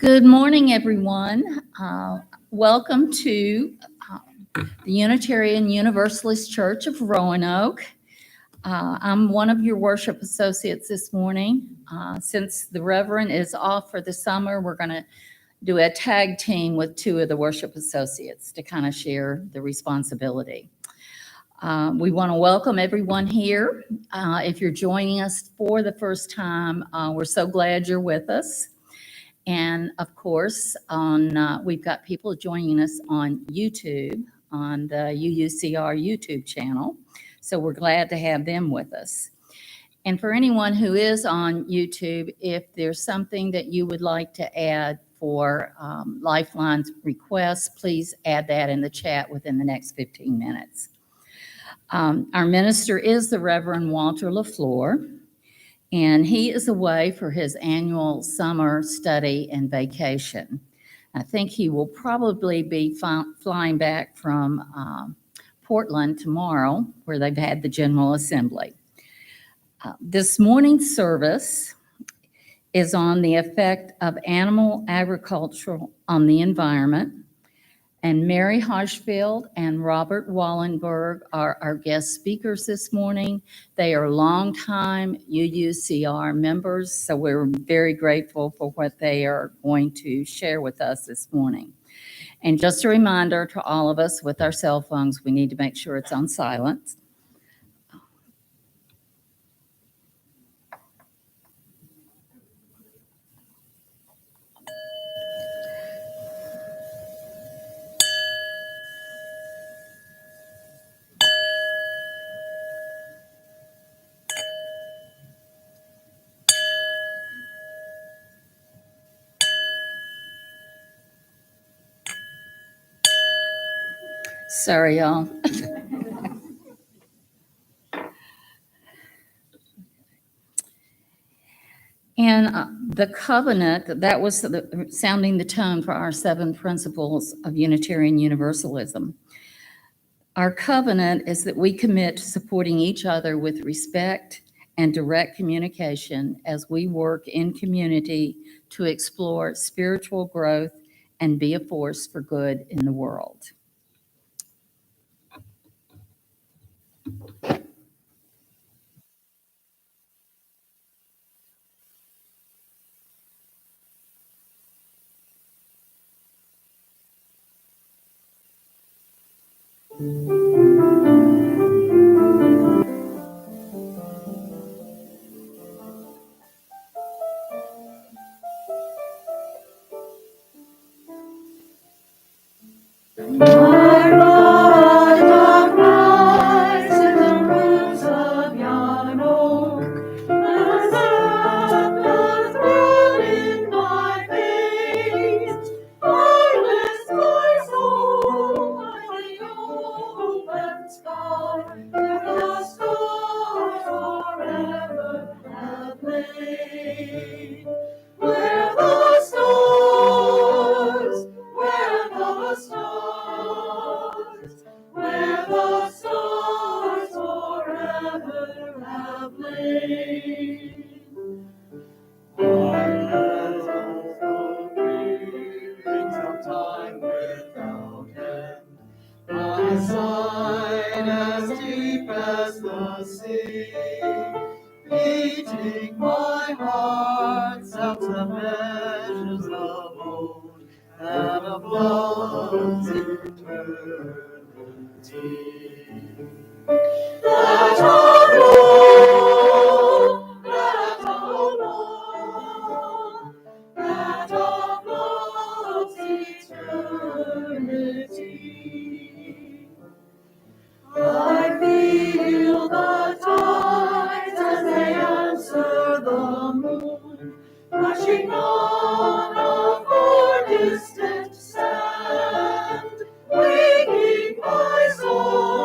Good morning, everyone. Welcome to the Unitarian Universalist Church of Roanoke. I'm one of your worship associates this morning. Since the Reverend is off for the summer, we're going to do a tag team with two of the worship associates to kind of share the responsibility. We want to welcome everyone here. If you're joining us for the first time, we're so glad you're with us. And of course, we've got people joining us on YouTube, on the UUCR YouTube channel. So we're glad to have them with us. And for anyone who is on YouTube, if there's something that you would like to add for Lifeline's requests, please add that in the chat within the next 15 minutes. Our minister is the Reverend Walter LaFleur. And he is away for his annual summer study and vacation. I think he will probably be flying back from Portland tomorrow, where they've had the General Assembly. This morning's service is on the effect of animal agriculture on the environment. And Mary Hoshfield and Robert Wallenberg are our guest speakers this morning. They are longtime UUCR members, so we're very grateful for what they are going to share with us this morning. And just a reminder to all of us with our cell phones, we need to make sure it's on silent. Sorry, y'all. And the covenant, that was sounding the tone for our 7 principles of Unitarian Universalism. Our covenant is that we commit to supporting each other with respect and direct communication as we work in community to explore spiritual growth and be a force for good in the world. Distant sand, waking my soul.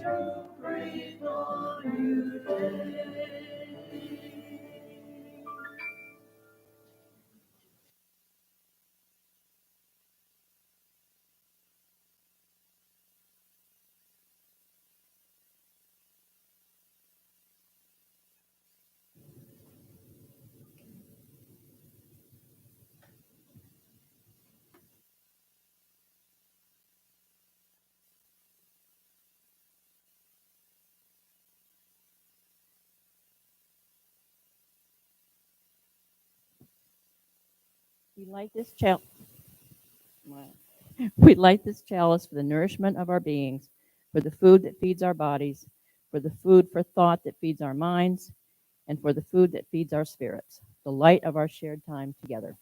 to breathe on you daily. We light this chalice. We light this chalice for the nourishment of our beings, for the food that feeds our bodies, for the food for thought that feeds our minds, and for the food that feeds our spirits, the light of our shared time together.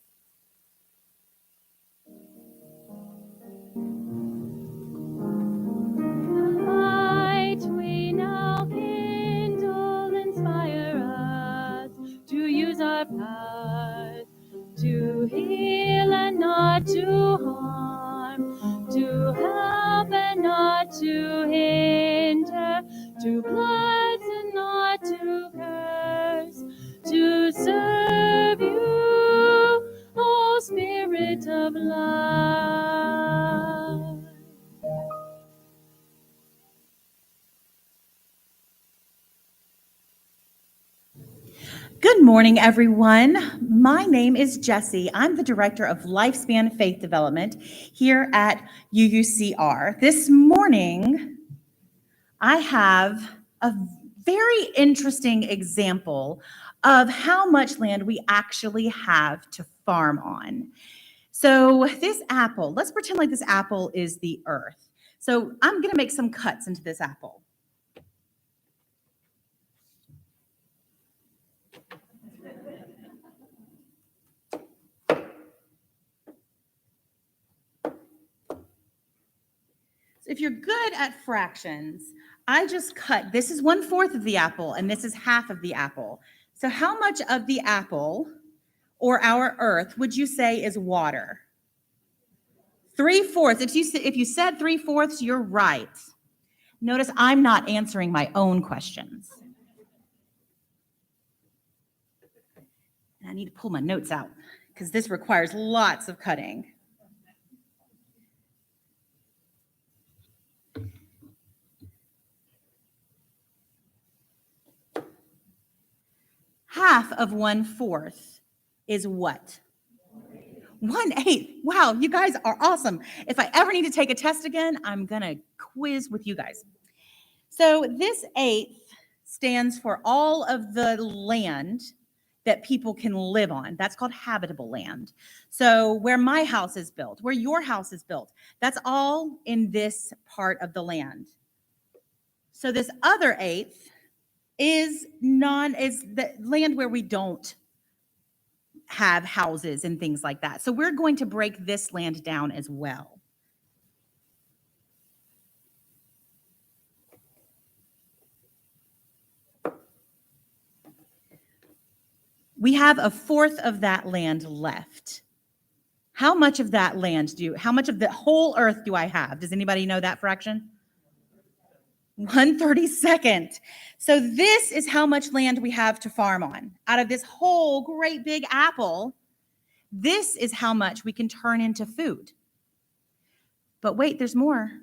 Light we now kindle, inspire us to use our powers to heal and not to harm, to help and not to hinder, to bless and not to curse, to serve you, O Spirit of light. Good morning, everyone. My name is Jessie. I'm the Director of Lifespan Faith Development here at UUCR. This morning, I have a very interesting example of how much land we actually have to farm on. So this apple, let's pretend like this apple is the earth. So I'm going to make some cuts into this apple. So if you're good at fractions, I just cut, this is 1/4 of the apple and this is half of the apple. So how much of the apple or our earth would you say is water? 3/4. If you said 3/4, you're right. Notice I'm not answering my own questions. And I need to pull my notes out because this requires lots of cutting. Half of 1/4 is what? 1/8. Wow, you guys are awesome. If I ever need to take a test again, I'm gonna quiz with you guys. So this 1/8 stands for all of the land that people can live on. That's called habitable land. So where my house is built, where your house is built, that's all in this part of the land. So this other 1/8 is the land where we don't have houses and things like that. So we're going to break this land down as well. We have 1/4 of that land left. How much of that land how much of the whole earth do I have? Does anybody know that fraction? 1/32. So this is how much land we have to farm on. Out of this whole great big apple, this is how much we can turn into food. But wait, there's more.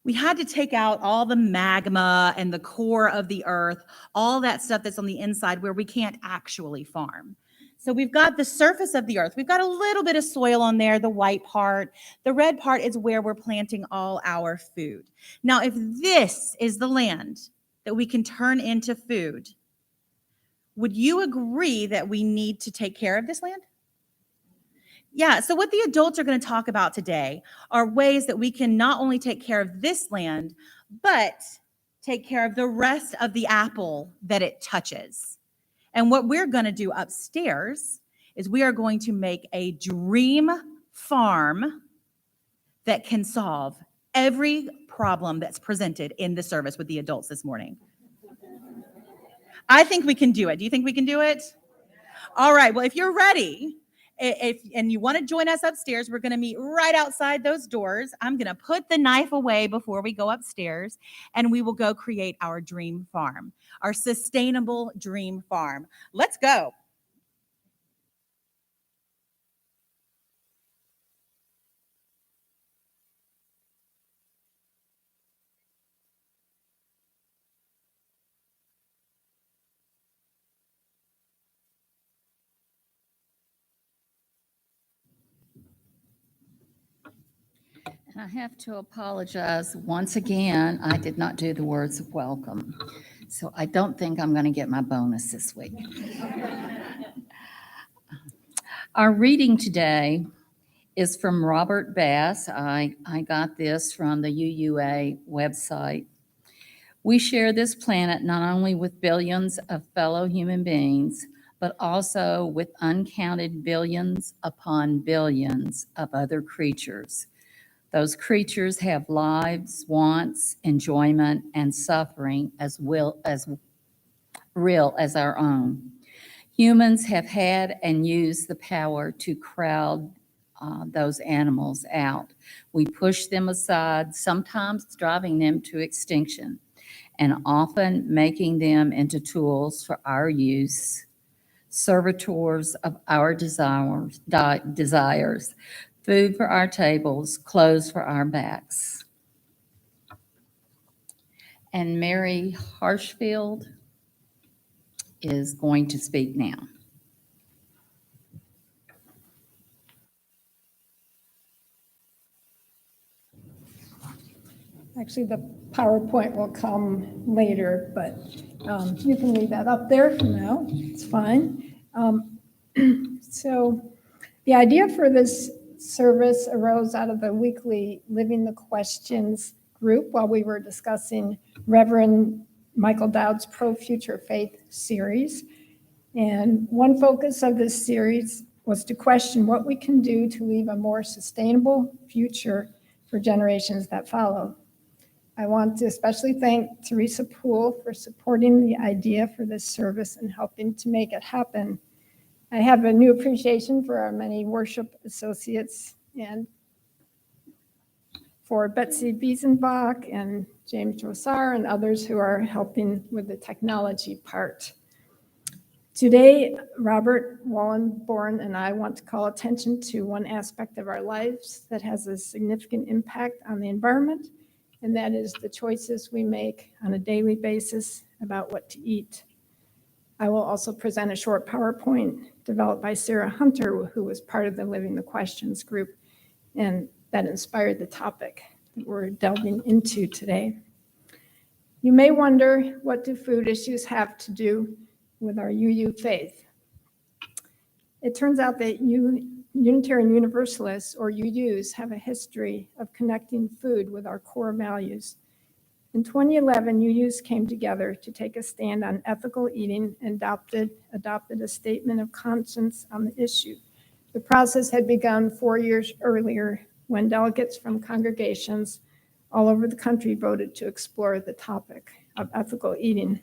We had to take out all the magma and the core of the earth, all that stuff that's on the inside where we can't actually farm. So we've got the surface of the earth. We've got a little bit of soil on there, the white part. The red part is where we're planting all our food. Now, if this is the land that we can turn into food, would you agree that we need to take care of this land? Yeah, so what the adults are going to talk about today are ways that we can not only take care of this land, but take care of the rest of the apple that it touches. And what we're going to do upstairs is we are going to make a dream farm that can solve every problem that's presented in the service with the adults this morning. I think we can do it. Do you think we can do it? All right, well, if you're ready, and you want to join us upstairs, we're going to meet right outside those doors. I'm going to put the knife away before we go upstairs, and we will go create our dream farm, our sustainable dream farm. Let's go. And I have to apologize once again. I did not do the words of welcome. So I don't think I'm going to get my bonus this week. Our reading today is from Robert Bass. I got this from the UUA website. We share this planet not only with billions of fellow human beings, but also with uncounted billions upon billions of other creatures. Those creatures have lives, wants, enjoyment, and suffering as real as our own. Humans have had and used the power to crowd those animals out. We push them aside, sometimes driving them to extinction, and often making them into tools for our use, servitors of our desires, food for our tables, clothes for our backs. And Mary Harshfield is going to speak now. Actually, the PowerPoint will come later, but you can leave that up there for now. It's fine. So the idea for this service arose out of the weekly Living the Questions group while we were discussing Reverend Michael Dowd's Pro Future Faith series. And one focus of this series was to question what we can do to leave a more sustainable future for generations that follow. I want to especially thank Teresa Poole for supporting the idea for this service and helping to make it happen. I have a new appreciation for our many worship associates and for Betsy Biesenbach and James Rosar and others who are helping with the technology part. Today, Robert Wallenborn and I want to call attention to one aspect of our lives that has a significant impact on the environment, and that is the choices we make on a daily basis about what to eat. I will also present a short PowerPoint developed by Sarah Hunter, who was part of the Living the Questions group, and that inspired the topic that we're delving into today. You may wonder, what do food issues have to do with our UU faith? It turns out that Unitarian Universalists, or UUs, have a history of connecting food with our core values. In 2011, UUs came together to take a stand on ethical eating and adopted a statement of conscience on the issue. The process had begun 4 years earlier when delegates from congregations all over the country voted to explore the topic of ethical eating.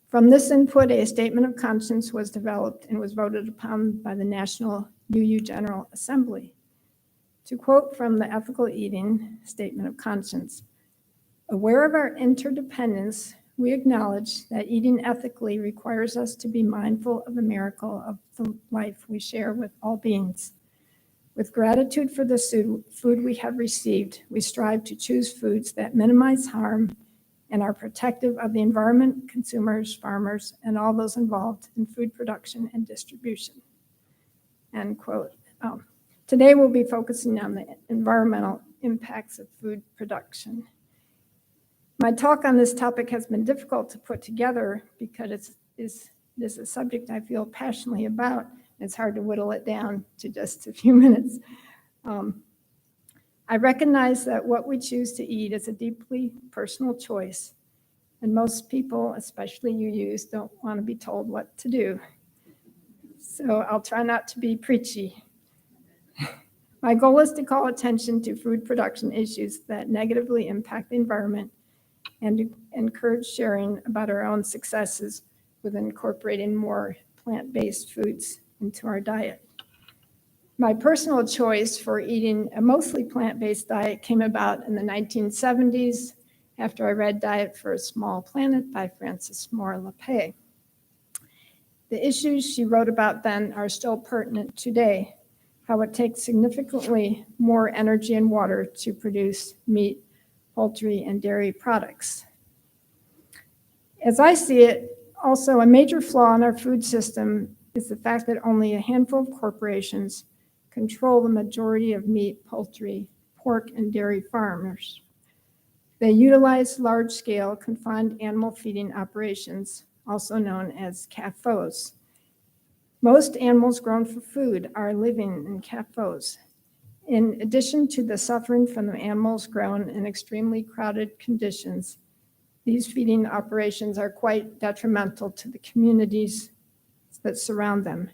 From this input, a statement of conscience was developed and was voted upon by the National UU General Assembly. To quote from the Ethical Eating Statement of Conscience, aware of our interdependence, we acknowledge that eating ethically requires us to be mindful of the miracle of the life we share with all beings. With gratitude for the food we have received, we strive to choose foods that minimize harm and are protective of the environment, consumers, farmers, and all those involved in food production and distribution. End quote. Today we'll be focusing on the environmental impacts of food production. My talk on this topic has been difficult to put together because it's a subject I feel passionately about. It's hard to whittle it down to just a few minutes. I recognize that what we choose to eat is a deeply personal choice, and most people, especially UUs, don't want to be told what to do. So I'll try not to be preachy. My goal is to call attention to food production issues that negatively impact the environment and to encourage sharing about our own successes with incorporating more plant-based foods into our diet. My personal choice for eating a mostly plant-based diet came about in the 1970s after I read Diet for a Small Planet by Frances Moore Lappé. The issues she wrote about then are still pertinent today, how it takes significantly more energy and water to produce meat, poultry, and dairy products. As I see it, also a major flaw in our food system is the fact that only a handful of corporations control the majority of meat, poultry, pork, and dairy farmers. They utilize large-scale confined animal feeding operations, also known as CAFOs. Most animals grown for food are living in CAFOs. In addition to the suffering from the animals grown in extremely crowded conditions, these feeding operations are quite detrimental to the communities that surround them.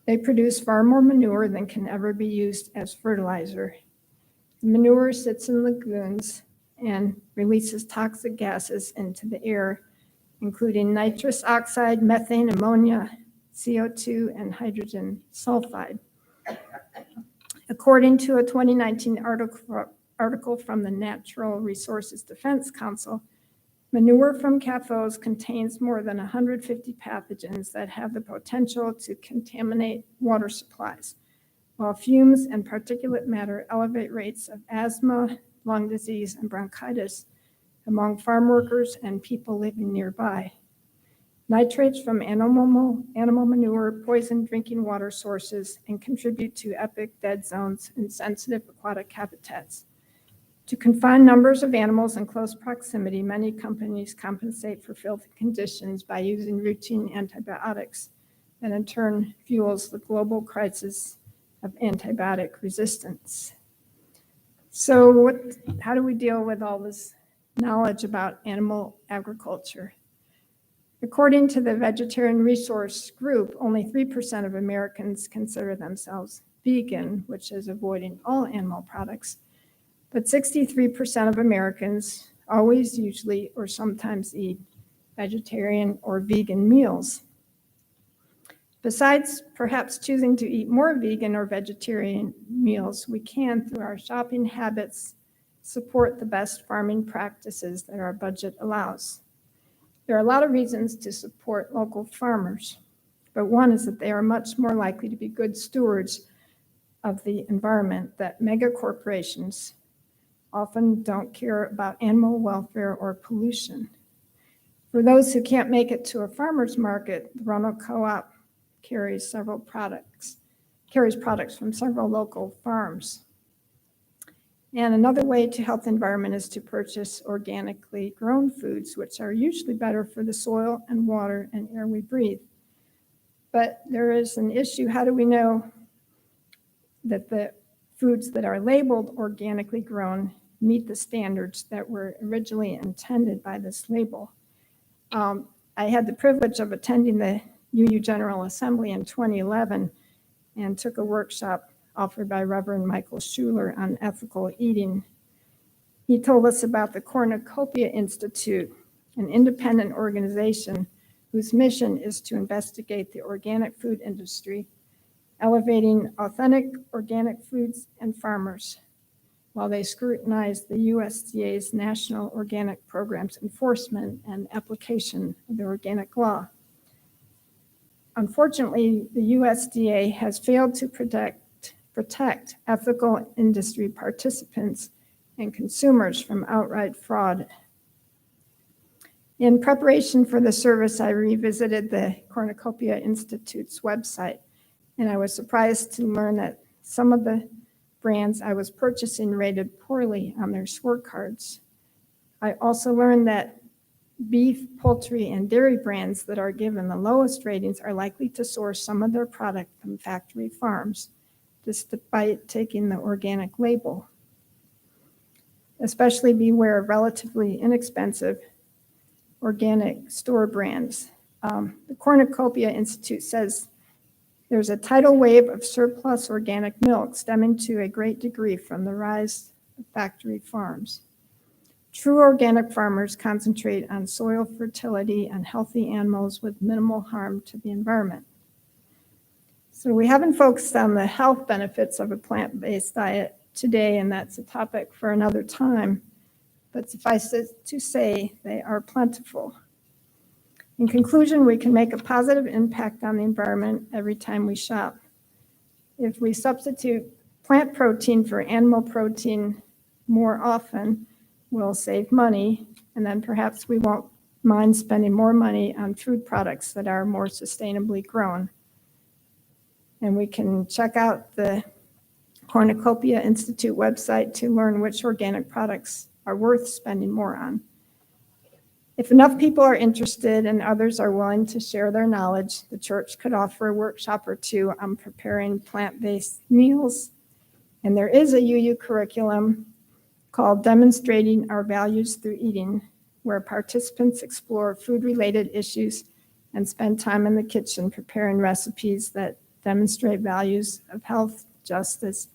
They produce far more manure than can ever be used as fertilizer. The manure sits in lagoons and releases toxic gases into the air, including nitrous oxide, methane, ammonia, CO2, and hydrogen sulfide. According to a 2019 article from the Natural Resources Defense Council, manure from CAFOs contains more than 150 pathogens that have the potential to contaminate water supplies, while fumes and particulate matter elevate rates of asthma, lung disease, and bronchitis among farm workers and people living nearby. Nitrates from animal manure poison drinking water sources and contribute to epic dead zones in sensitive aquatic habitats. To confine numbers of animals in close proximity, many companies compensate for filthy conditions by using routine antibiotics, that in turn fuels the global crisis of antibiotic resistance. So how do we deal with all this knowledge about animal agriculture? According to the Vegetarian Resource Group, only 3% of Americans consider themselves vegan, which is avoiding all animal products. But 63% of Americans always, usually, or sometimes eat vegetarian or vegan meals. Besides perhaps choosing to eat more vegan or vegetarian meals, we can, through our shopping habits, support the best farming practices that our budget allows. There are a lot of reasons to support local farmers, but one is that they are much more likely to be good stewards of the environment that mega corporations often don't care about animal welfare or pollution. For those who can't make it to a farmer's market, the Roanoke Co-op carries products from several local farms. And another way to help the environment is to purchase organically grown foods, which are usually better for the soil and water and air we breathe. But there is an issue. How do we know that the foods that are labeled organically grown meet the standards that were originally intended by this label? I had the privilege of attending the UU General Assembly in 2011 and took a workshop offered by Reverend Michael Schuler on ethical eating. He told us about the Cornucopia Institute, an independent organization whose mission is to investigate the organic food industry, elevating authentic organic foods and farmers, while they scrutinize the USDA's National Organic Program's enforcement and application of the organic law. Unfortunately, the USDA has failed to protect ethical industry participants and consumers from outright fraud. In preparation for the service, I revisited the Cornucopia Institute's website, and I was surprised to learn that some of the brands I was purchasing rated poorly on their scorecards. I also learned that beef, poultry, and dairy brands that are given the lowest ratings are likely to source some of their product from factory farms, despite taking the organic label. Especially beware of relatively inexpensive organic store brands. The Cornucopia Institute says there's a tidal wave of surplus organic milk stemming to a great degree from the rise of factory farms. True organic farmers concentrate on soil fertility and healthy animals with minimal harm to the environment. So we haven't focused on the health benefits of a plant-based diet today, and that's a topic for another time. But suffice it to say, they are plentiful. In conclusion, we can make a positive impact on the environment every time we shop. If we substitute plant protein for animal protein more often, we'll save money, and then perhaps we won't mind spending more money on food products that are more sustainably grown. And we can check out the Cornucopia Institute website to learn which organic products are worth spending more on. If enough people are interested and others are willing to share their knowledge, the church could offer a workshop or two on preparing plant-based meals. And there is a UU curriculum called Demonstrating Our Values Through Eating, where participants explore food-related issues and spend time in the kitchen preparing recipes that demonstrate values of health, justice,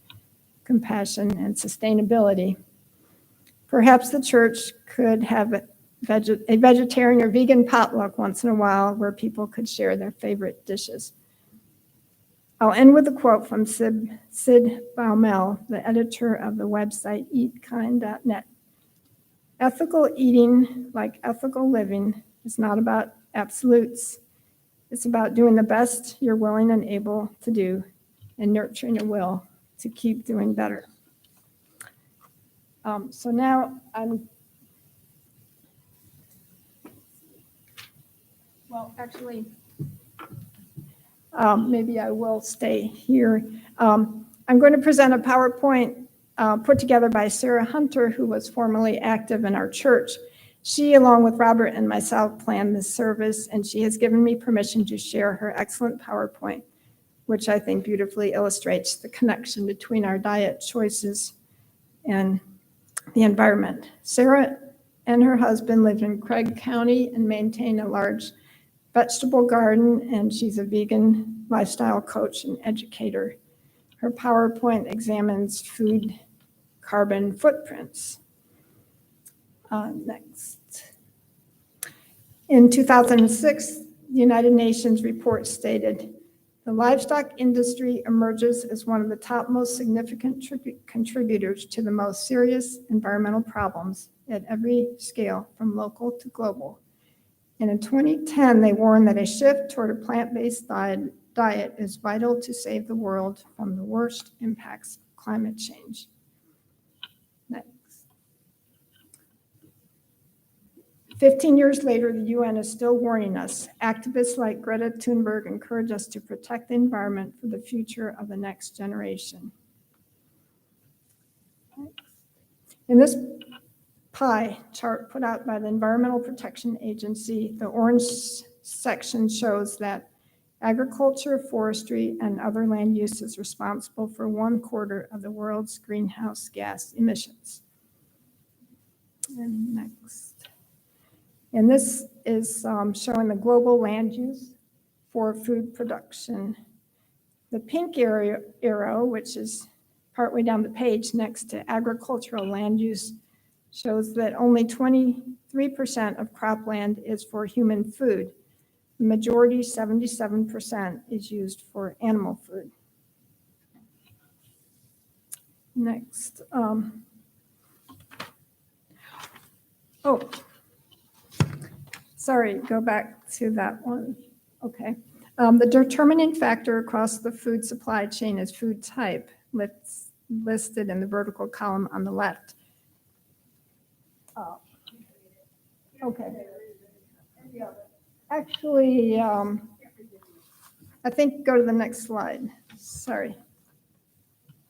compassion, and sustainability. Perhaps the church could have a vegetarian or vegan potluck once in a while where people could share their favorite dishes. I'll end with a quote from Sid Baumel, the editor of the website eatkind.net. Ethical eating, like ethical living, is not about absolutes. It's about doing the best you're willing and able to do and nurturing a will to keep doing better. So now maybe I will stay here. I'm going to present a PowerPoint put together by Sarah Hunter, who was formerly active in our church. She, along with Robert and myself, planned this service, and she has given me permission to share her excellent PowerPoint, which I think beautifully illustrates the connection between our diet choices and the environment. Sarah and her husband live in Craig County and maintain a large vegetable garden, and she's a vegan lifestyle coach and educator. Her PowerPoint examines food carbon footprints. Next. In 2006, the United Nations report stated, the livestock industry emerges as one of the top most significant contributors to the most serious environmental problems at every scale, from local to global. And in 2010, they warned that a shift toward a plant-based diet is vital to save the world from the worst impacts of climate change. Next. 15 years later, the UN is still warning us. Activists like Greta Thunberg encourage us to protect the environment for the future of the next generation. In this pie chart put out by the Environmental Protection Agency, the orange section shows that agriculture, forestry, and other land use is responsible for 1/4 of the world's greenhouse gas emissions. And next. And this is showing the global land use for food production. The pink arrow, which is partway down the page next to agricultural land use, shows that only 23% of cropland is for human food. The majority, 77%, is used for animal food. Next. Sorry, go back to that one. Okay. The determining factor across the food supply chain is food type, listed in the vertical column on the left. Okay. Actually, I think go to the next slide. Sorry.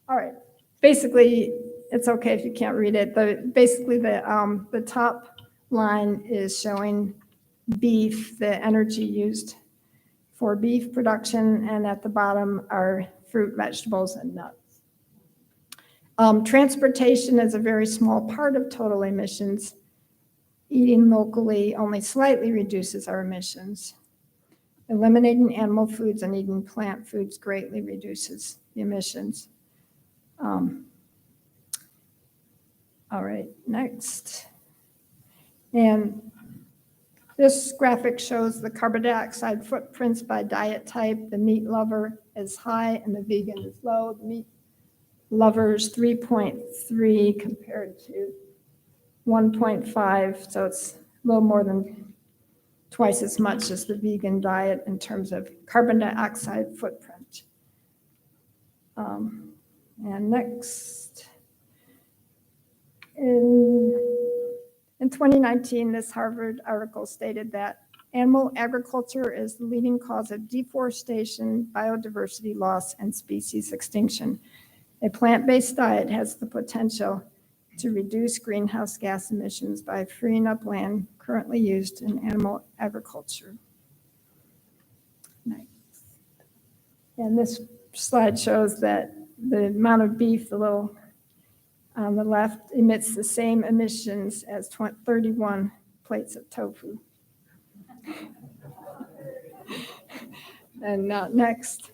All right. Basically, it's okay if you can't read it. Basically, the top line is showing beef, the energy used for beef production, and at the bottom are fruit, vegetables, and nuts. Transportation is a very small part of total emissions. Eating locally only slightly reduces our emissions. Eliminating animal foods and eating plant foods greatly reduces the emissions. All right, next. And This graphic shows the carbon dioxide footprints by diet type. The meat lover is high and the vegan is low. The meat lover is 3.3 compared to 1.5, so it's a little more than twice as much as the vegan diet in terms of carbon dioxide footprint. And next, in 2019, this Harvard article stated that animal agriculture is the leading cause of deforestation, biodiversity loss, and species extinction. A plant-based diet has the potential to reduce greenhouse gas emissions by freeing up land currently used in animal agriculture. Next. And this slide shows that the amount of beef, the little on the left, emits the same emissions as 31 plates of tofu. And next,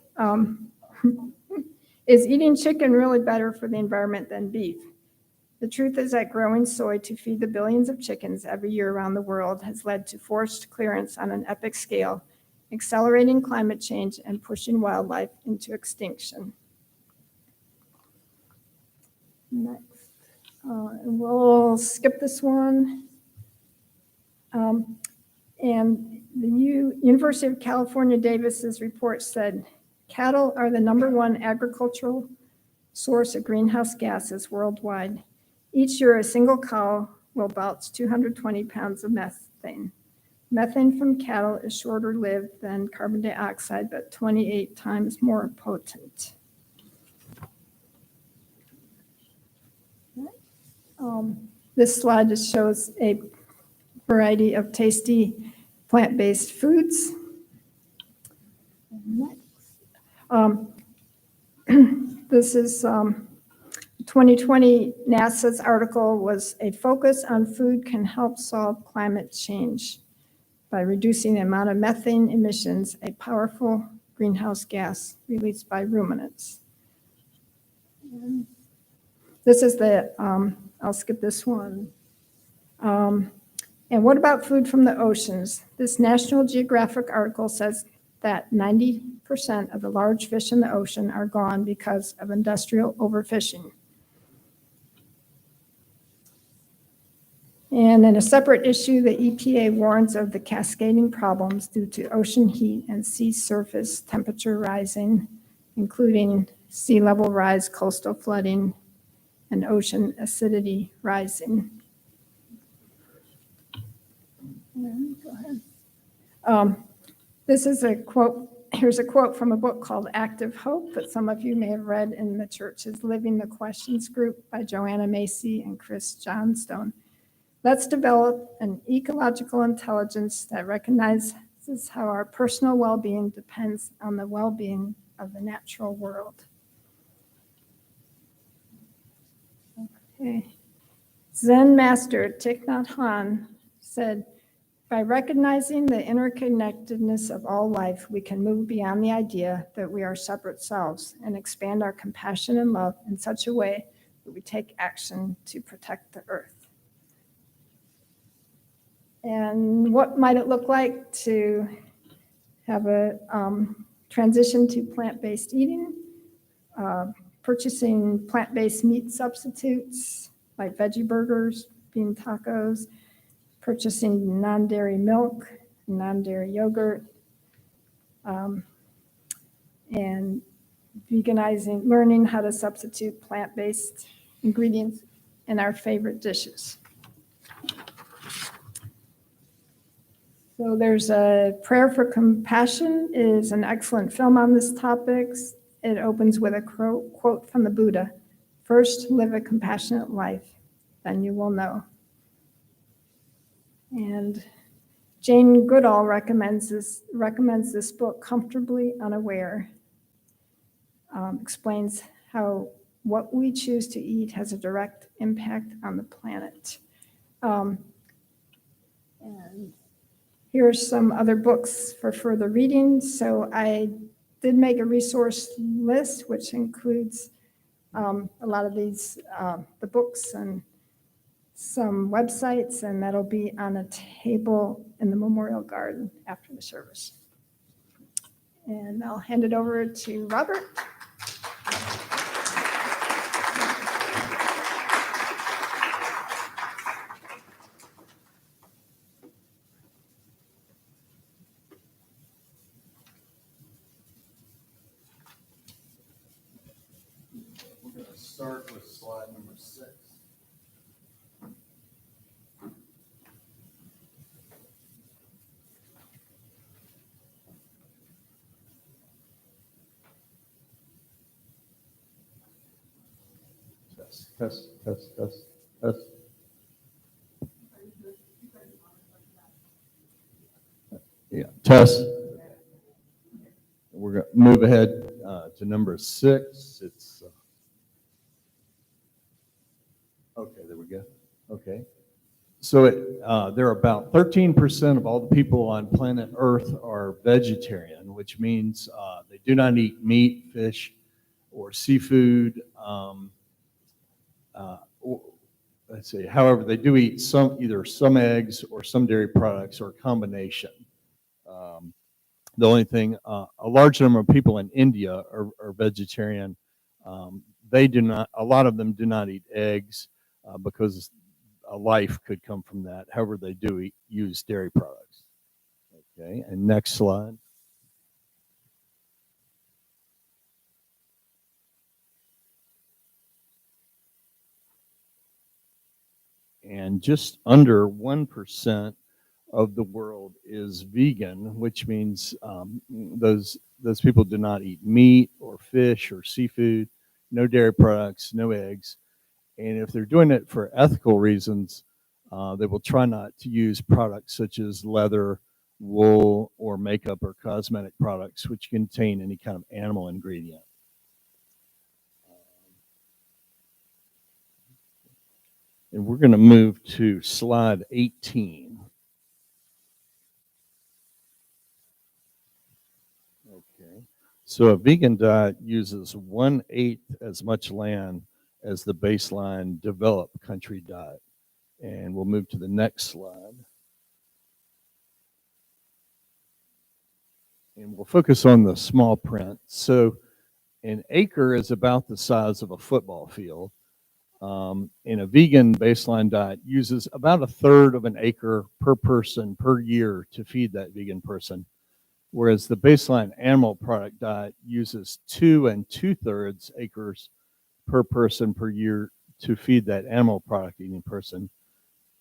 is eating chicken really better for the environment than beef? The truth is that growing soy to feed the billions of chickens every year around the world has led to forest clearance on an epic scale, accelerating climate change and pushing wildlife into extinction. Next. And we'll skip this one. And the University of California, Davis's report said, cattle are the #1 agricultural source of greenhouse gases worldwide. Each year, a single cow will belch 220 pounds of methane. Methane from cattle is shorter lived than carbon dioxide, but 28 times more potent. This slide just shows a variety of tasty plant-based foods. This is 2020 NASA's article was a focus on food can help solve climate change by reducing the amount of methane emissions, a powerful greenhouse gas released by ruminants. This is the, I'll skip this one. And what about food from the oceans? This National Geographic article says that 90% of the large fish in the ocean are gone because of industrial overfishing. And in a separate issue, the EPA warns of the cascading problems due to ocean heat and sea surface temperature rising, including sea level rise, coastal flooding, and ocean acidity rising. Go ahead. This is a quote. Here's a quote from a book called Active Hope that some of you may have read in the church's Living the Questions group by Joanna Macy and Chris Johnstone. Let's develop an ecological intelligence that recognizes how our personal well-being depends on the well-being of the natural world. Okay. Zen master Thich Nhat Hanh said, by recognizing the interconnectedness of all life, we can move beyond the idea that we are separate selves and expand our compassion and love in such a way that we take action to protect the earth. And what might it look like to have a transition to plant-based eating? Purchasing plant-based meat substitutes like veggie burgers, bean tacos, purchasing non-dairy milk, non-dairy yogurt, and veganizing, learning how to substitute plant-based ingredients in our favorite dishes. So there's a Prayer for Compassion is an excellent film on this topic. It opens with a quote from the Buddha, first live a compassionate life, then you will know. And Jane Goodall recommends this book, Comfortably Unaware. Explains how what we choose to eat has a direct impact on the planet. And here's some other books for further reading. So I did make a resource list, which includes a lot of these, the books and some websites, and that'll be on a table in the Memorial Garden after the service. And I'll hand it over to Robert. We're going to start with slide number 6. Test. Yeah, test. We're going to move ahead to number 6. It's okay. There we go. Okay. So there are about 13% of all the people on planet Earth are vegetarian, which means they do not eat meat, fish, or seafood. Let's see. However, they do eat either some eggs or some dairy products or a combination. The only thing, a large number of people in India are vegetarian. They do not. A lot of them do not eat eggs because a life could come from that. However, they do use dairy products. Okay, and next slide. And just under 1% of the world is vegan, which means those people do not eat meat or fish or seafood, no dairy products, no eggs. And if they're doing it for ethical reasons, they will try not to use products such as leather, wool, or makeup or cosmetic products which contain any kind of animal ingredient. And we're going to move to slide 18. Okay. So a vegan diet uses 1/8 as much land as the baseline developed country diet. And we'll move to the next slide. And we'll focus on the small print. So an acre is about the size of a football field. And a vegan baseline diet uses about 1/3 of an acre per person per year to feed that vegan person, whereas the baseline animal product diet uses 2 2/3 acres per person per year to feed that animal product eating person.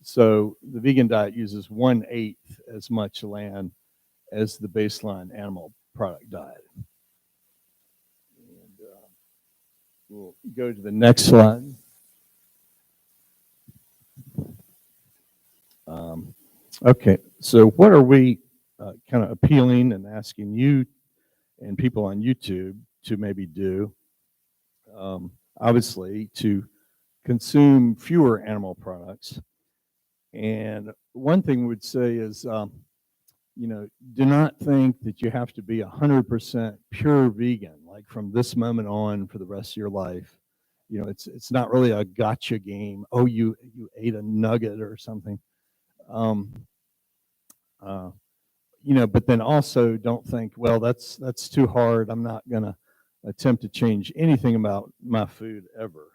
So the vegan diet uses 1/8 as much land as the baseline animal product diet. And we'll go to the next slide. Okay, so what are we kind of appealing and asking you and people on YouTube to maybe do? Obviously, to consume fewer animal products. And one thing we would say is, do not think that you have to be 100% pure vegan, like from this moment on for the rest of your life. It's not really a gotcha game. Oh, you ate a nugget or something. But then also don't think, well, that's too hard. I'm not going to attempt to change anything about my food ever.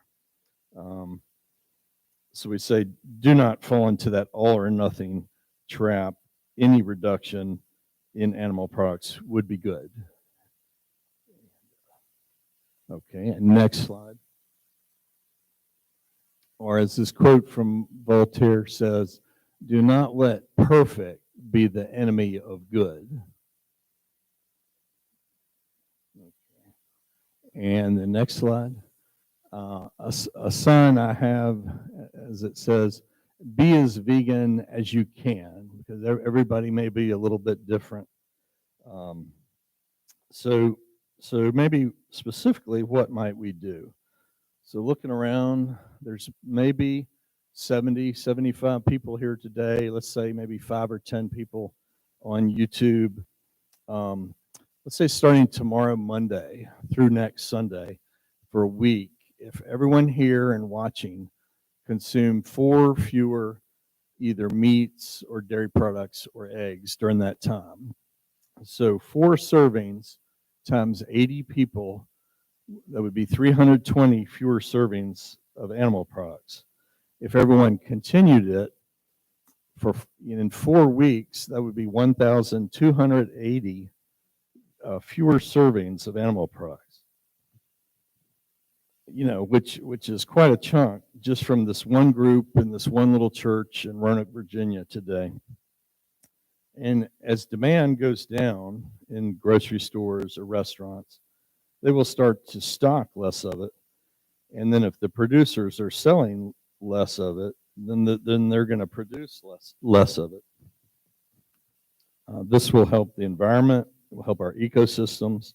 So we say, do not fall into that all or nothing trap. Any reduction in animal products would be good. Okay, and next slide. Or as this quote from Voltaire says, do not let perfect be the enemy of good. Okay. And the next slide. A sign I have, as it says, be as vegan as you can, because everybody may be a little bit different. So maybe specifically, what might we do? So looking around, there's maybe 70, 75 people here today. Let's say maybe 5 or 10 people on YouTube. Let's say starting tomorrow, Monday, through next Sunday for a week, if everyone here and watching consume 4 fewer either meats or dairy products or eggs during that time. So 4 servings times 80 people, that would be 320 fewer servings of animal products. If everyone continued it in 4 weeks, that would be 1,280 fewer servings of animal products. Which is quite a chunk just from this one group in this one little church in Roanoke, Virginia today. And as demand goes down in grocery stores or restaurants, they will start to stock less of it. And then if the producers are selling less of it, then they're going to produce less of it. This will help the environment, it will help our ecosystems.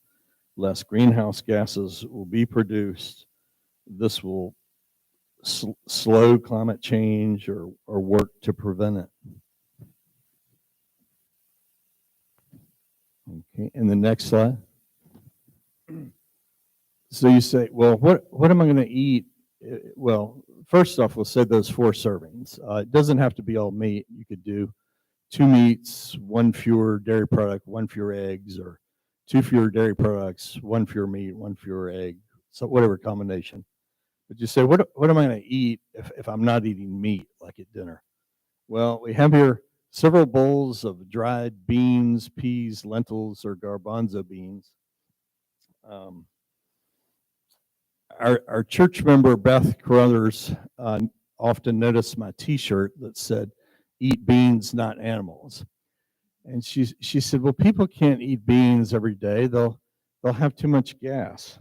Less greenhouse gases will be produced. This will slow climate change or work to prevent it. Okay, and the next slide. So you say, well, what am I going to eat? Well, first off, we'll say those 4 servings. It doesn't have to be all meat. You could do 2 meats, 1 fewer dairy product, 1 fewer eggs, or 2 fewer dairy products, 1 fewer meat, 1 fewer egg, so whatever combination. But you say, what am I going to eat if I'm not eating meat like at dinner? Well, we have here several bowls of dried beans, peas, lentils, or garbanzo beans. Our church member, Beth Carruthers, often noticed my T-shirt that said, "Eat beans, not animals." And she said, well, people can't eat beans every day. They'll have too much gas.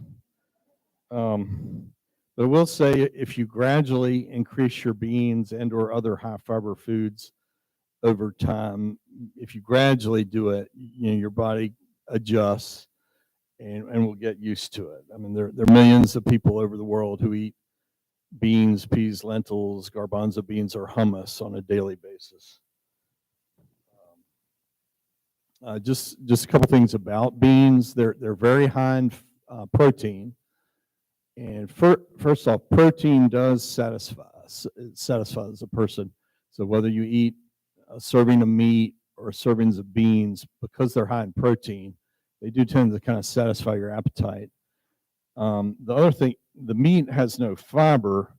But I will say, if you gradually increase your beans and or other high fiber foods over time, if you gradually do it, your body adjusts and will get used to it. I mean, there are millions of people over the world who eat beans, peas, lentils, garbanzo beans, or hummus on a daily basis. Just a couple things about beans. They're very high in protein. And first off, protein does satisfy us. It satisfies a person. So whether you eat a serving of meat or servings of beans, because they're high in protein, they do tend to kind of satisfy your appetite. The other thing, the meat has no fiber.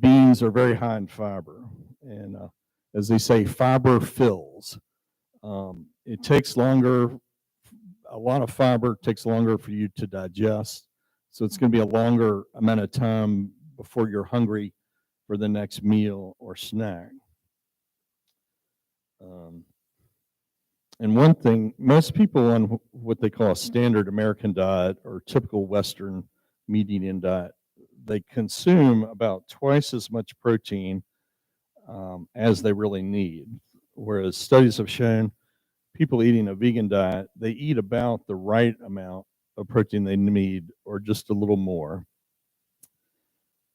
Beans are very high in fiber. And as they say, fiber fills. It takes longer, a lot of fiber takes longer for you to digest. So it's going to be a longer amount of time before you're hungry for the next meal or snack. And one thing, most people on what they call a standard American diet or typical Western meat eating diet, they consume about twice as much protein as they really need. Whereas studies have shown people eating a vegan diet, they eat about the right amount of protein they need or just a little more.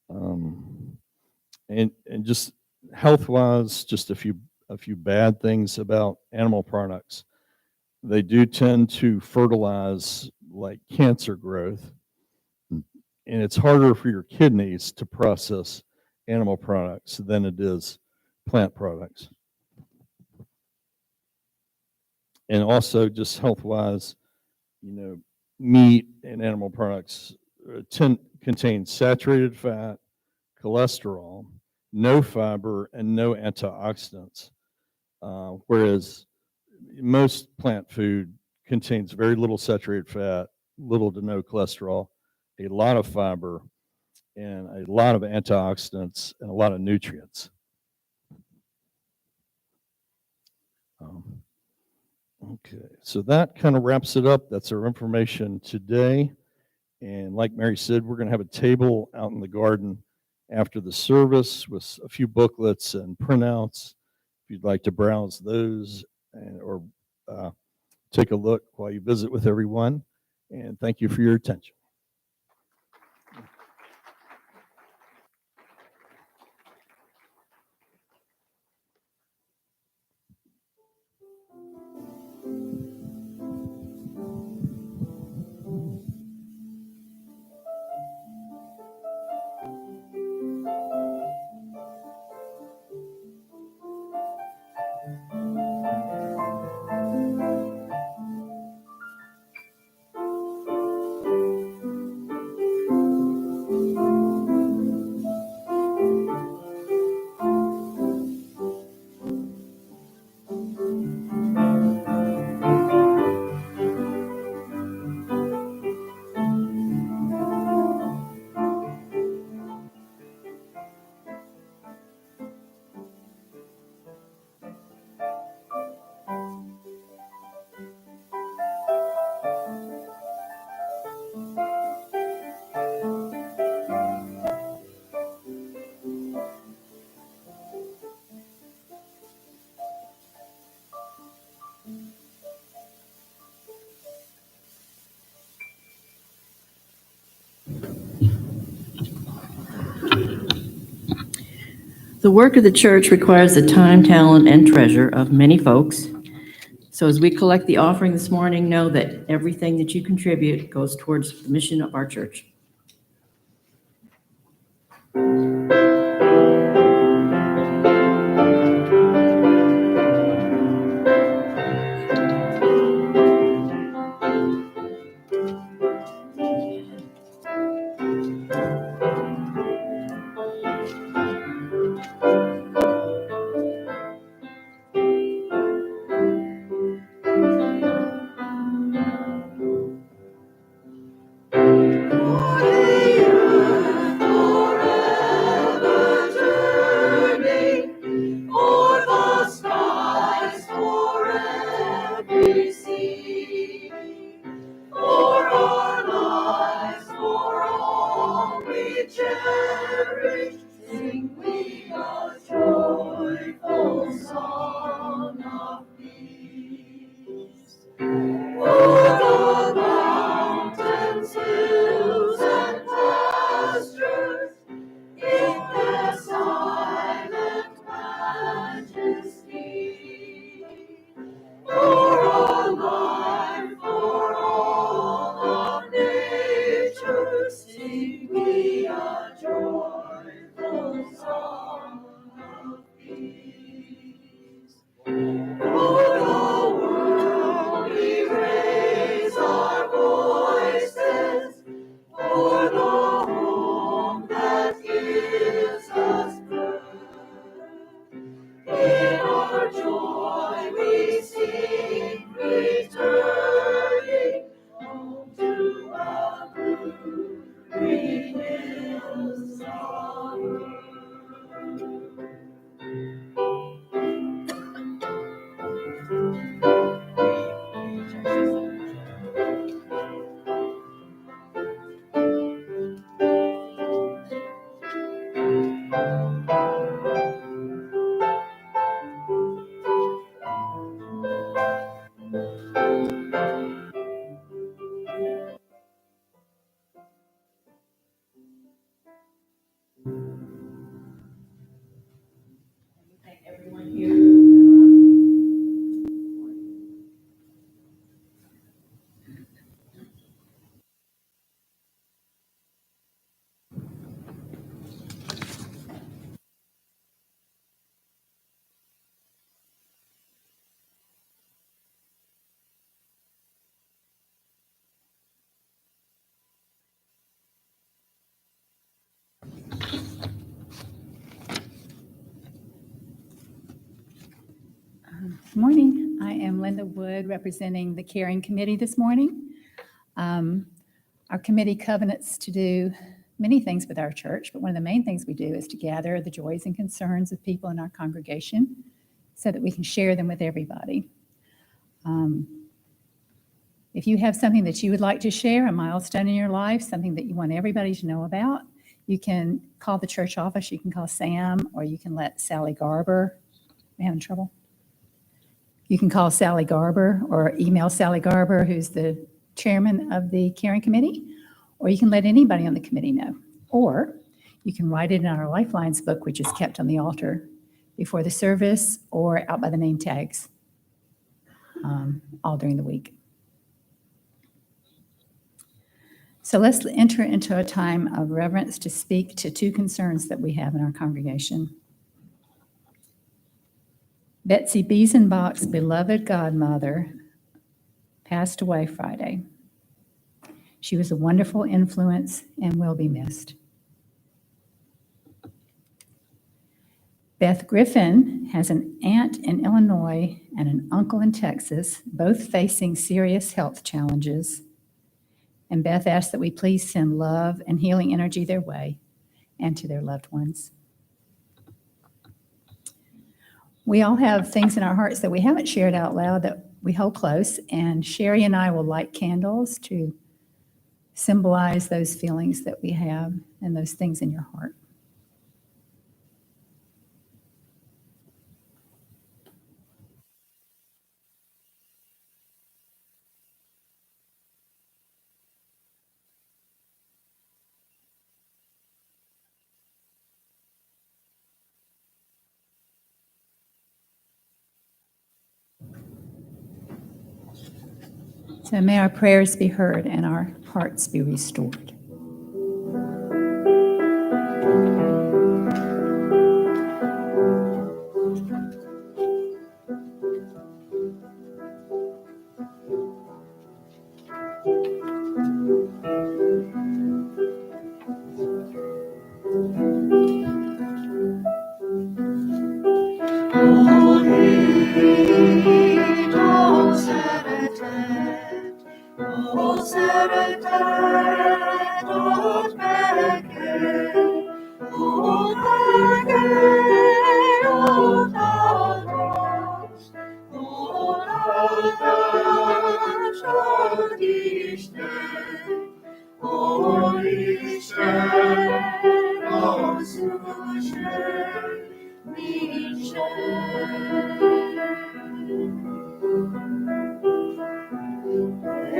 And just health-wise, just a few bad things about animal products. They do tend to fertilize like cancer growth, and it's harder for your kidneys to process animal products than it is plant products. And also just health-wise, meat and animal products contain saturated fat, cholesterol, no fiber, and no antioxidants. Whereas most plant food contains very little saturated fat, little to no cholesterol, a lot of fiber, and a lot of antioxidants, and a lot of nutrients. Okay, so that kind of wraps it up. That's our information today. And like Mary said, we're going to have a table out in the garden after the service with a few booklets and printouts. If you'd like to browse those or take a look while you visit with everyone. And thank you for your attention. The work of the church requires the time, talent, and treasure of many folks. So as we collect the offering this morning, know that everything that you contribute goes towards the mission of our church. Good morning. I am Linda Wood, representing the Caring Committee this morning. Our committee covenants to do many things with our church, but one of the main things we do is to gather the joys and concerns of people in our congregation so that we can share them with everybody. If you have something that you would like to share, a milestone in your life, something that you want everybody to know about, you can call the church office, you can call Sam, or you can let Sally Garber. Am I having trouble? You can call Sally Garber or email Sally Garber, who's the chairman of the Caring Committee, or you can let anybody on the committee know. Or you can write it in our Lifelines book, which is kept on the altar before the service or out by the name tags all during the week. So let's enter into a time of reverence to speak to two concerns that we have in our congregation. Betsy Biesenbach's beloved godmother passed away Friday. She was a wonderful influence and will be missed. Beth Griffin has an aunt in Illinois and an uncle in Texas, both facing serious health challenges. And Beth asked that we please send love and healing energy their way and to their loved ones. We all have things in our hearts that we haven't shared out loud that we hold close, and Sherry and I will light candles to symbolize those feelings that we have and those things in your heart. So may our prayers be heard and our hearts be restored.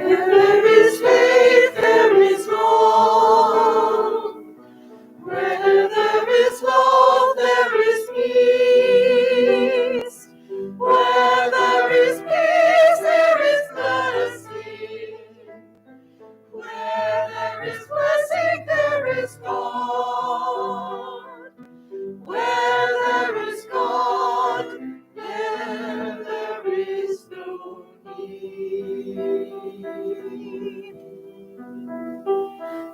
There is faith, there is hope. Where there is love, there is peace. Where there is peace, there is blessing. Where there is blessing, there is God. Where there is God, there is no need.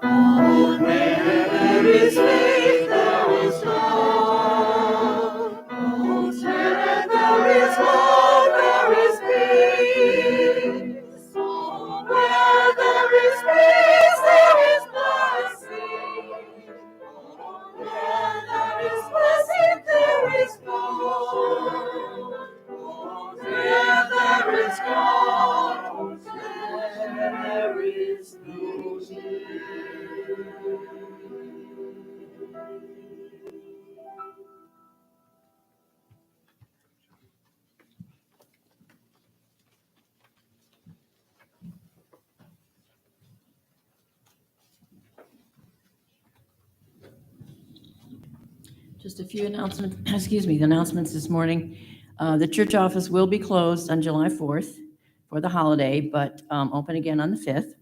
Oh, where there is faith, there is love. Oh, where there is love, there is peace. Oh, where there is peace, there is blessing. Oh, where there is blessing, there is God. Oh, where there is God, there is no need. Just a few announcements, announcements this morning. The church office will be closed on July 4th for the holiday, but open again on the 5th.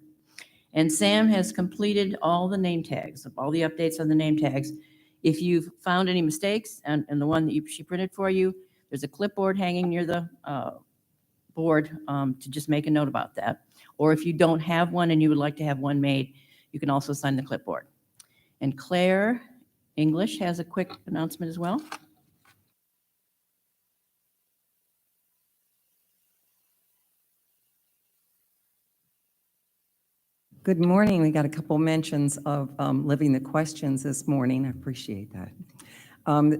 And Sam has completed all the name tags, all the updates on the name tags. If you've found any mistakes and the one that she printed for you, there's a clipboard hanging near the board to just make a note about that. Or if you don't have one and you would like to have one made, you can also sign the clipboard. And Claire English has a quick announcement as well. Good morning. We got a couple mentions of living the questions this morning. I appreciate that.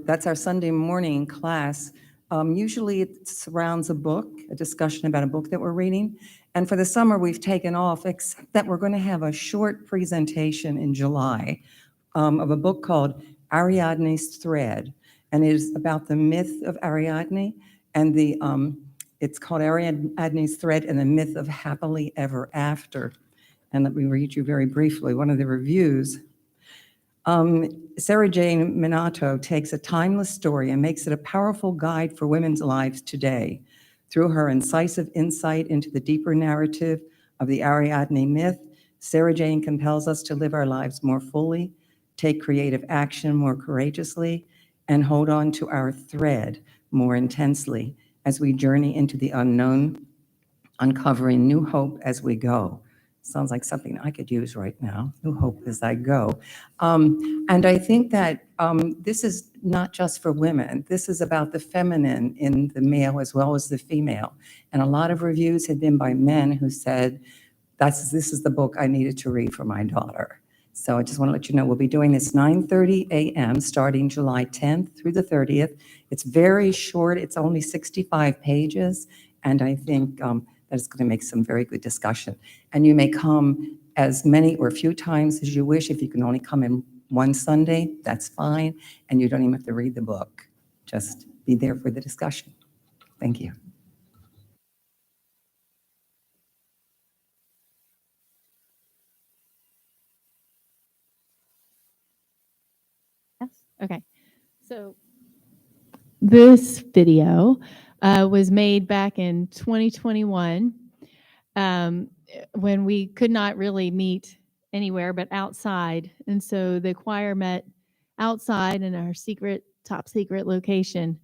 That's our Sunday morning class. Usually it surrounds a book, a discussion about a book that we're reading. And for the summer, we've taken off, except that we're going to have a short presentation in July of a book called Ariadne's Thread. And it is about the myth of Ariadne and it's called Ariadne's Thread and the Myth of Happily Ever After. And let me read you very briefly one of the reviews. Sarah Jane Minato takes a timeless story and makes it a powerful guide for women's lives today. Through her incisive insight into the deeper narrative of the Ariadne myth, Sarah Jane compels us to live our lives more fully, take creative action more courageously, and hold on to our thread more intensely as we journey into the unknown, uncovering new hope as we go. Sounds like something I could use right now, new hope as I go. And I think that this is not just for women. This is about the feminine in the male as well as the female. And a lot of reviews had been by men who said, this is the book I needed to read for my daughter. So I just want to let you know, we'll be doing this 9:30 a.m. starting July 10th through the 30th. It's very short. It's only 65 pages. And I think that it's going to make some very good discussion. And you may come as many or few times as you wish. If you can only come in one Sunday, that's fine. And you don't even have to read the book. Just be there for the discussion. Thank you. Yes. Okay. So this video was made back in 2021. when we could not really meet anywhere but outside. And so the choir met outside in our top secret location.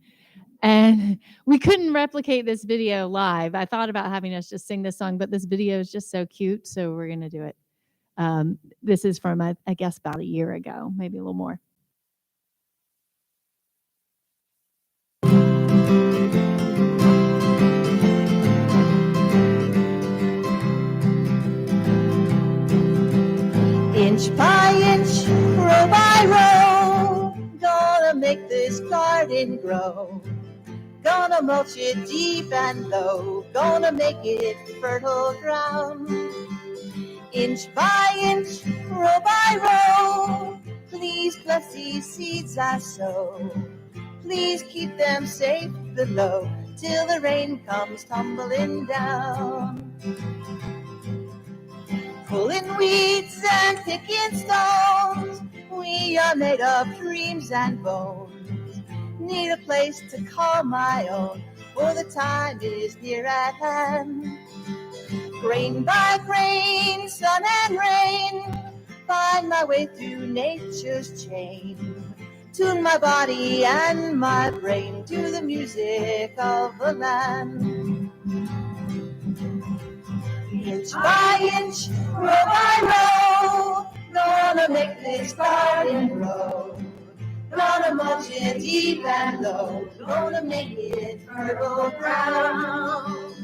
And we couldn't replicate this video live. I thought about having us just sing this song, but this video is just so cute. So we're going to do it. This is from, I guess, about a year ago, maybe a little more. Inch by inch, row by row, gonna make this garden grow. Gonna mulch it deep and low, gonna make it fertile ground. Inch by inch, row by row, please bless these seeds I sow. Please keep them safe below, till the rain comes tumbling down. Pulling weeds and picking stones, we are made of dreams and bones. Need a place to call my own, for the time is near at hand. Grain by grain, sun and rain, find my way through nature's chain. Tune my body and my brain to the music of the land. Inch by inch, row by row, gonna make this garden grow. Gonna mulch it deep and low, gonna make it fertile ground.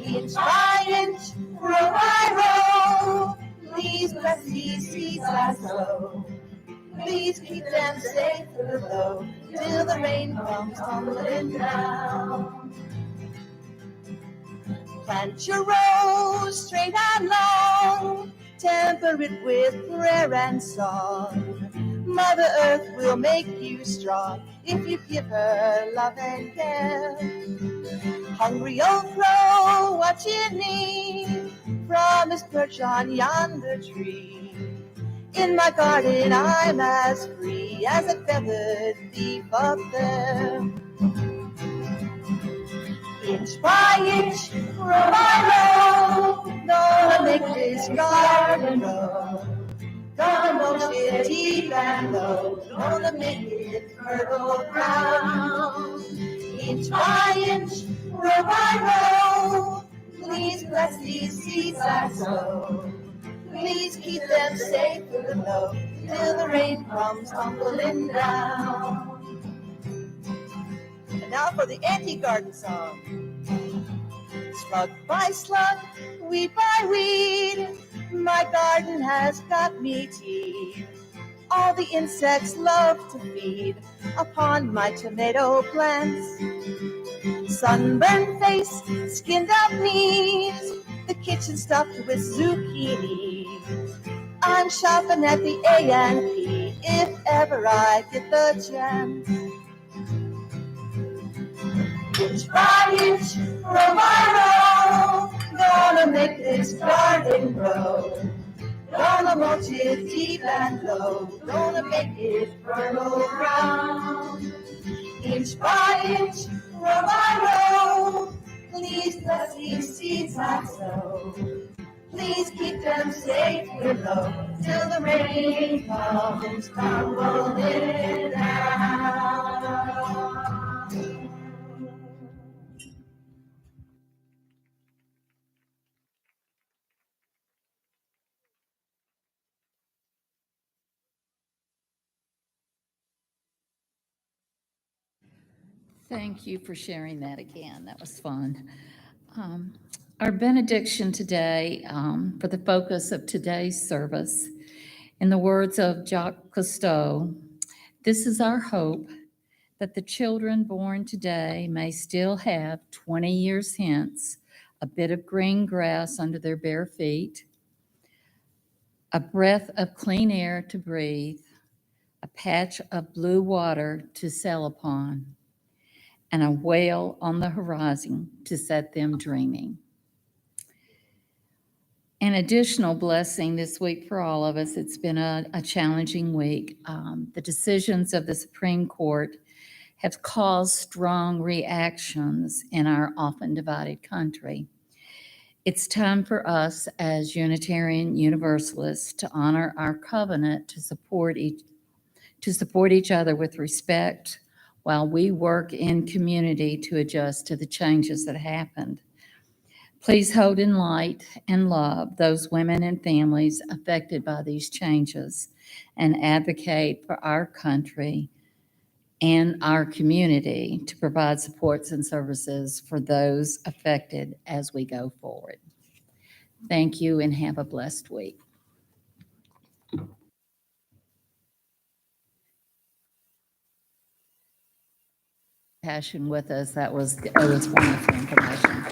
Inch by inch, row by row, please bless these seeds I sow. Please keep them safe below, till the rain comes tumbling down. Plant your rose straight and long, temper it with prayer and song. Mother Earth will make you strong if you give her love and care. Hungry old crow watching me from his perch on yonder tree. In my garden I'm as free as a feathered leaf up there. Inch by inch, row by row, gonna make this garden grow. Gonna mulch it deep and low, gonna make it fertile ground. Inch by inch, row by row, please bless these seeds I sow. Please keep them safe below, till the rain comes tumbling down. And now for the anti-garden song. Slug by slug, weed by weed, my garden has got me teed. All the insects love to feed upon my tomato plants. Sunburned face, skinned up knees, the kitchen stuffed with zucchini. I'm shopping at the A&P if ever I get the chance. Inch by inch, row by row, gonna make this garden grow. Gonna mulch it deep and low, gonna make it fertile ground. Inch by inch, row by row, please bless these seeds I sow. Please keep them safe below, till the rain comes tumbling down. Thank you for sharing that again. That was fun. Our benediction today, for the focus of today's service, in the words of Jacques Cousteau, this is our hope, that the children born today may still have 20 years hence a bit of green grass under their bare feet, a breath of clean air to breathe, a patch of blue water to sail upon, and a whale on the horizon to set them dreaming. An additional blessing this week for all of us, it's been a challenging week. The decisions of the Supreme Court have caused strong reactions in our often divided country. It's time for us as Unitarian Universalists to honor our covenant to support each other with respect while we work in community to adjust to the changes that happened. Please hold in light and love those women and families affected by these changes and advocate for our country and our community to provide supports and services for those affected as we go forward. Thank you and have a blessed week. Passion with us. That was wonderful information.